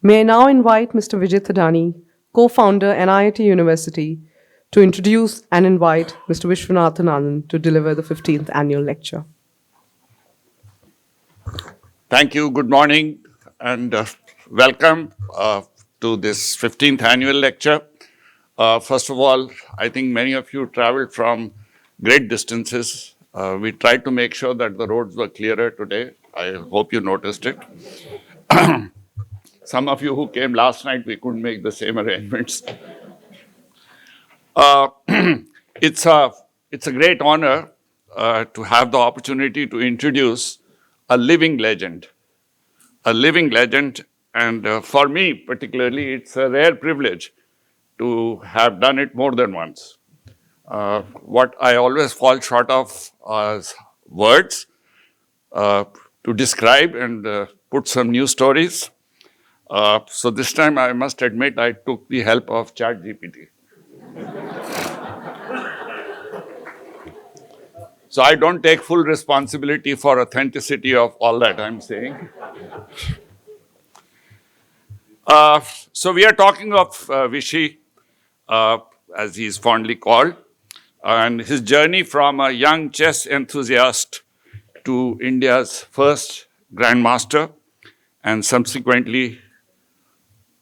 May I now invite Mr. Vijay Thadani, co-founder NIIT University, to introduce and invite Mr. Viswanathan Anand to deliver the 15th annual lecture. Thank you. Good morning and welcome to this 15th annual lecture. First of all, I think many of you traveled from great distances. We tried to make sure that the roads were clearer today. I hope you noticed it. Some of you who came last night, we couldn't make the same arrangements. It's a great honor to have the opportunity to introduce a living legend. And for me particularly, it's a rare privilege to have done it more than once. What I always fall short of is words to describe and put some new stories. So this time I must admit I took the help of ChatGPT. So I don't take full responsibility for authenticity of all that I'm saying. So we are talking of Vishy, as he is fondly called, and his journey from a young chess enthusiast to India's first grandmaster, and subsequently,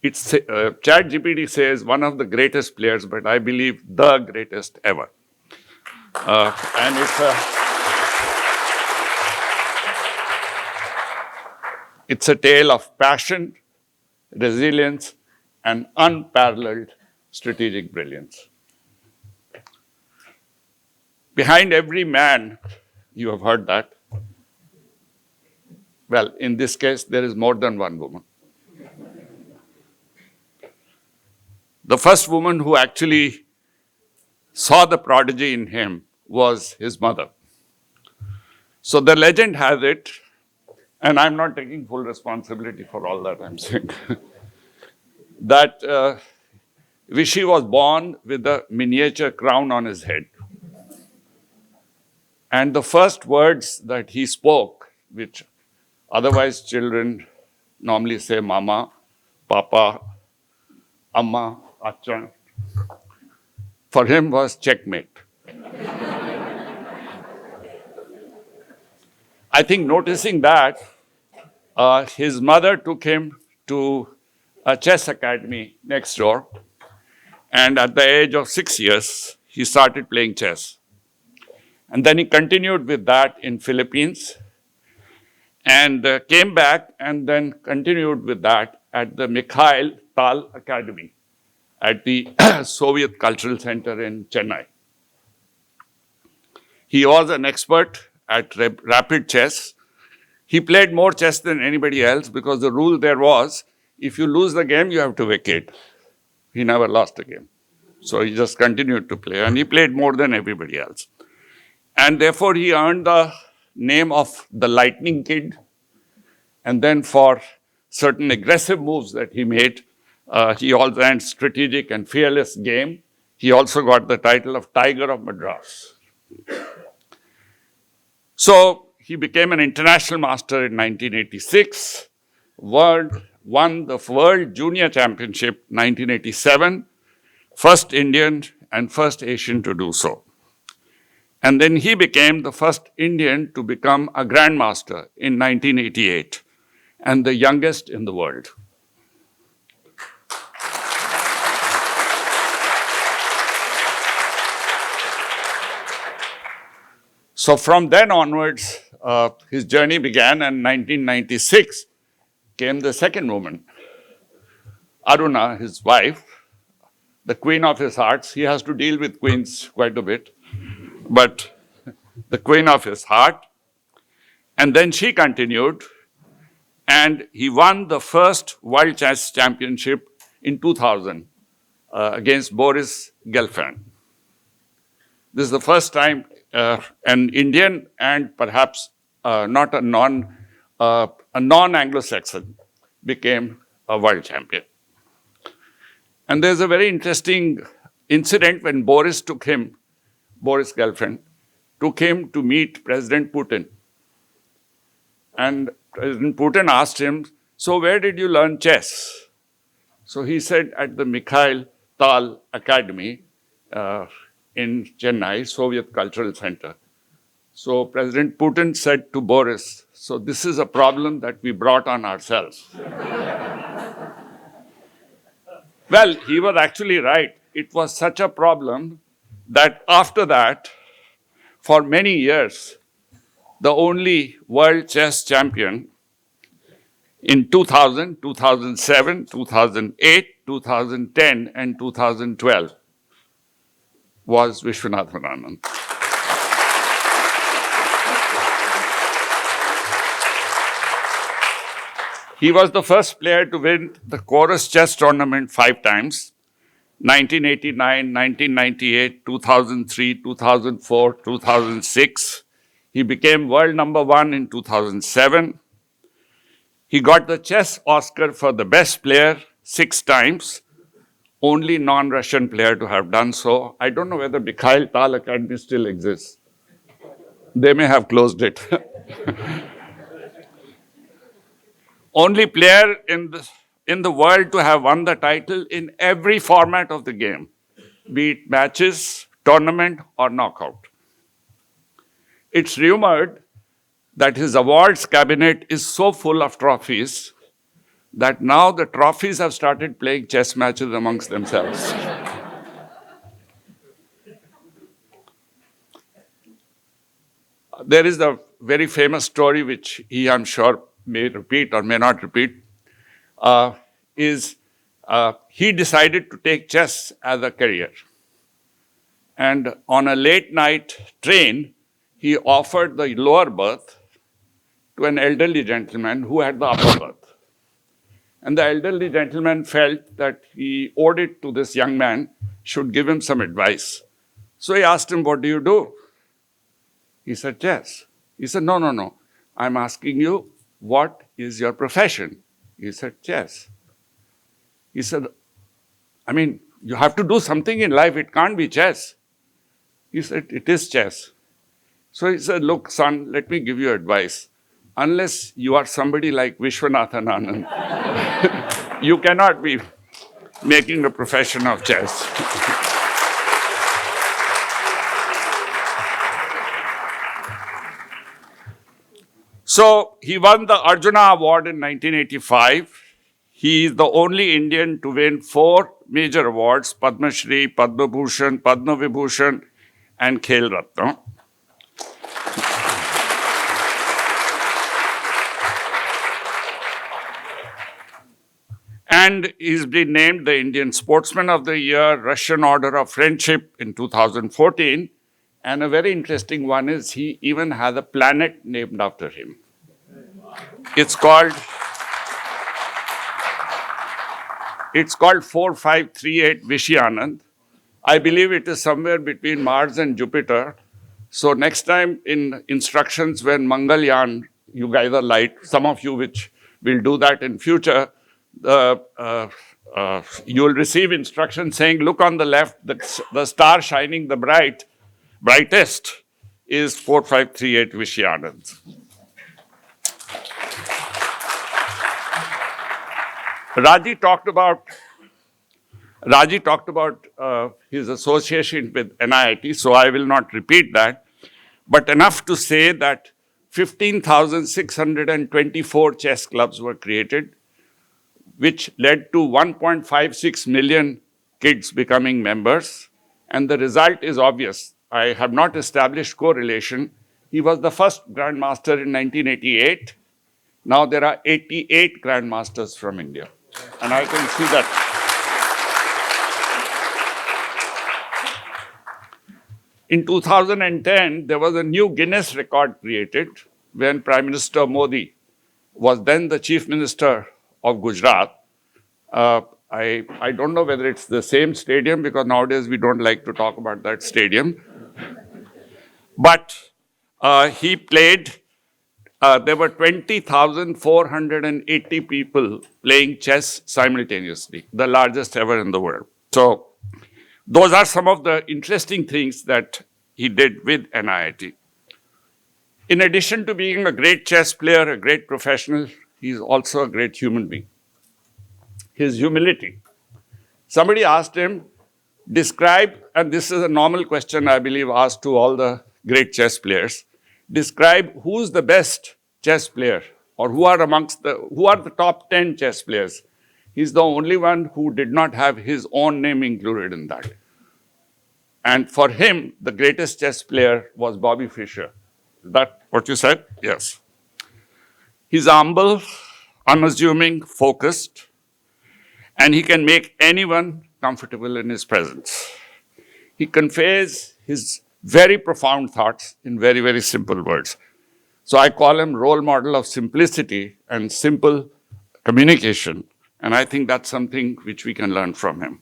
ChatGPT says one of the greatest players, but I believe the greatest ever. And it's a tale of passion, resilience, and unparalleled strategic brilliance. Behind every man, you have heard that. Well, in this case, there is more than one woman. The first woman who actually saw the prodigy in him was his mother. So the legend has it, and I'm not taking full responsibility for all that I'm saying, that Vishy was born with a miniature crown on his head. And the first words that he spoke, which otherwise children normally say mama, papa, amma, acha, for him was checkmate. I think noticing that, his mother took him to a chess academy next door. And at the age of 6 years, he started playing chess. And then he continued with that in Philippines and came back and then continued with that at the Mikhail Tal Academy at the Soviet Cultural Center in Chennai. He was an expert at rapid chess. He played more chess than anybody else because the rule there was, if you lose the game, you have to vacate. He never lost a game. So he just continued to play, and he played more than everybody else. And therefore, he earned the name of the Lightning Kid. And then for certain aggressive moves that he made, he also ran strategic and fearless game. He also got the title of Tiger of Madras. So he became an international master in 1986, won the World Junior Championship 1987, first Indian and first Asian to do so. And then he became the first Indian to become a grandmaster in 1988 and the youngest in the world. So from then onwards, his journey began, and in 1996 came the second woman, Aruna, his wife, the queen of his hearts. He has to deal with queens quite a bit, but the queen of his heart. And then she continued, and he won the first World Chess Championship in 2000 against Boris Gelfand. This is the first time an Indian and perhaps not a non-Anglo-Saxon became a world champion. And there's a very interesting incident when Boris Gelfand, took him to meet President Putin. And President Putin asked him, so where did you learn chess? So he said at the Mikhail Tal Academy in Chennai, Soviet Cultural Center. So President Putin said to Boris, so this is a problem that we brought on ourselves. Well, he was actually right. It was such a problem that after that, for many years, the only world chess champion in 2000, 2007, 2008, 2010, and 2012 was Viswanathan Anand. He was the first player to win the Chorus Chess Tournament 5 times, 1989, 1998, 2003, 2004, 2006. He became world number 1 in 2007. He got the chess Oscar for the best player 6 times, only non-Russian player to have done so. I don't know whether Mikhail Tal Academy still exists. They may have closed it. Only player in the world to have won the title in every format of the game, be it matches, tournament, or knockout. It's rumored that his awards cabinet is so full of trophies that now the trophies have started playing chess matches amongst themselves. There is a very famous story which he, I'm sure, may repeat or may not repeat, he decided to take chess as a career. And on a late night train, he offered the lower berth to an elderly gentleman who had the upper berth. And the elderly gentleman felt that he owed it to this young man, should give him some advice. So he asked him, what do you do? He said, chess. He said, no. I'm asking you, what is your profession? He said, chess. He said, I mean, you have to do something in life. It can't be chess. He said, it is chess. So he said, look, son, let me give you advice. Unless you are somebody like Viswanathan Anand, you cannot be making a profession of chess. So he won the Arjuna Award in 1985. He is the only Indian to win 4 major awards, Padma Shri, Padma Bhushan, Padma Vibhushan, and Khel Ratna. And he's been named the Indian Sportsman of the Year, Russian Order of Friendship in 2014. And a very interesting one is he even has a planet named after him. It's called 4538 Viswanathan. I believe it is somewhere between Mars and Jupiter. So next time in instructions when Mangalyaan, you guys are light, some of you which will do that in future, you will receive instructions saying, look on the left, the star shining the brightest is 4538 Viswanathan. Raji talked about his association with NIIT, so I will not repeat that, but enough to say that 15,624 chess clubs were created, which led to 1.56 million kids becoming members. And the result is obvious. I have not established correlation. He was the first grandmaster in 1988. Now there are 88 grandmasters from India. And I can see that. In 2010, there was a new Guinness record created when Prime Minister Modi was then the Chief Minister of Gujarat. I don't know whether it's the same stadium because nowadays we don't like to talk about that stadium. But he played, there were 20,480 people playing chess simultaneously, the largest ever in the world. So those are some of the interesting things that he did with NIIT. In addition to being a great chess player, a great professional, he's also a great human being. his humility. Somebody asked him, describe, and this is a normal question I believe asked to all the great chess players, describe who's the best chess player or who are the top 10 chess players. He's the only one who did not have his own name included in that. And for him, the greatest chess player was Bobby Fischer. Is that what you said? Yes. He's humble, unassuming, focused, and he can make anyone comfortable in his presence. He conveys his very profound thoughts in very, very simple words. So I call him role model of simplicity and simple communication. And I think that's something which we can learn from him.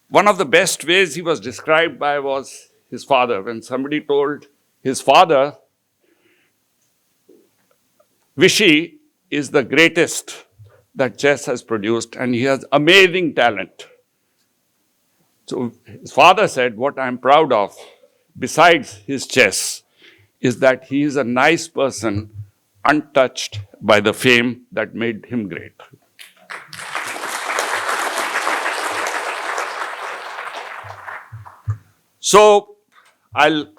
One of the best ways he was described by was his father. When somebody told his father, Vishy is the greatest that chess has produced and he has amazing talent. So his father said, what I'm proud of, besides his chess, is that he is a nice person, untouched by the fame that made him great. So I'll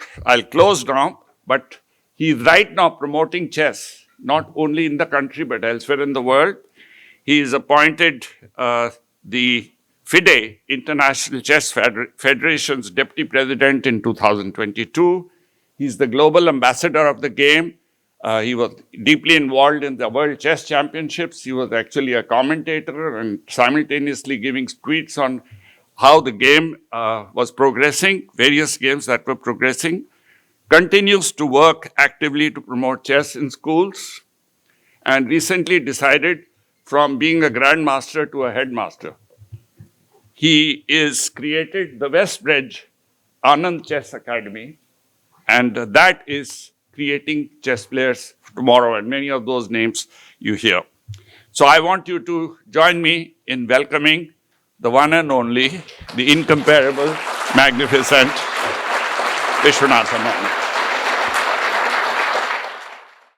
close now, but he's right now promoting chess, not only in the country, but elsewhere in the world. He is appointed the FIDE, International Chess Federation's Deputy President in 2022. He's the global ambassador of the game. He was deeply involved in the World Chess Championships. He was actually a commentator and simultaneously giving tweets on how the game was progressing, various games that were progressing. Continues to work actively to promote chess in schools, and recently decided from being a grandmaster to a headmaster. He is created the Westbridge Anand Chess Academy, and that is creating chess players tomorrow, and many of those names you hear. So I want you to join me in welcoming the one and only, the incomparable, magnificent Viswanathan Anand.